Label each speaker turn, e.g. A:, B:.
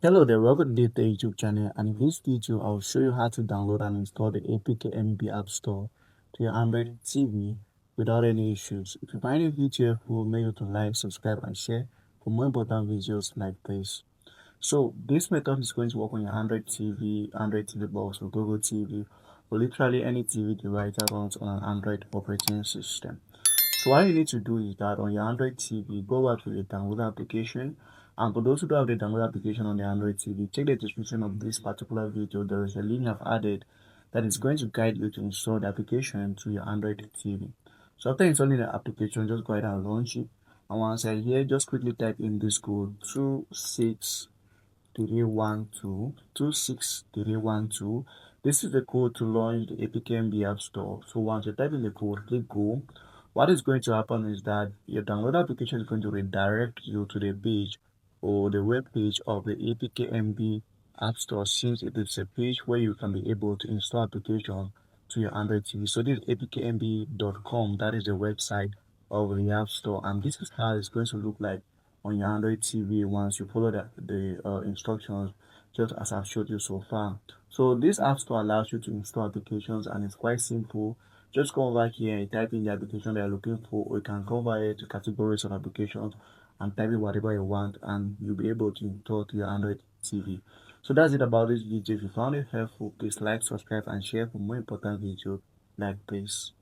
A: Hello there, welcome to the YouTube channel, and in this video I'll show you how to download and install the APKMB App Store to your Android TV without any issues. If you find the video helpful, make sure to like, subscribe and share for more important videos like this. So this method is going to work on your Android TV, Android TV box or Google TV, or literally any TV device that runs on an Android operating system. So what you need to do is that on your Android TV, go back to the download application. And for those who don't have the download application on the Android TV, check the description of this particular video. There is a link I've added that is going to guide you to install the application to your Android TV. So after installing the application, just go ahead and launch it. And once you're here, just quickly type in this code 26312. This is the code to launch the APKMB App Store. So once you type in the code, click go. What is going to happen is that your download application is going to redirect you to the page or the web page of the APKMB App Store, since it is a page where you can be able to install application to your Android TV. So this is apkmb.com, that is the website of the App Store, and this is how it's going to look like on your Android TV once you follow the instructions just as I've showed you so far. So this App Store allows you to install applications and it's quite simple. Just go over here and type in the application that you're looking for, or you can go over here to categories of applications and type in whatever you want, and you'll be able to install to your Android TV. So that's it about this video. If you found it helpful, please like, subscribe, and share for more important videos like this.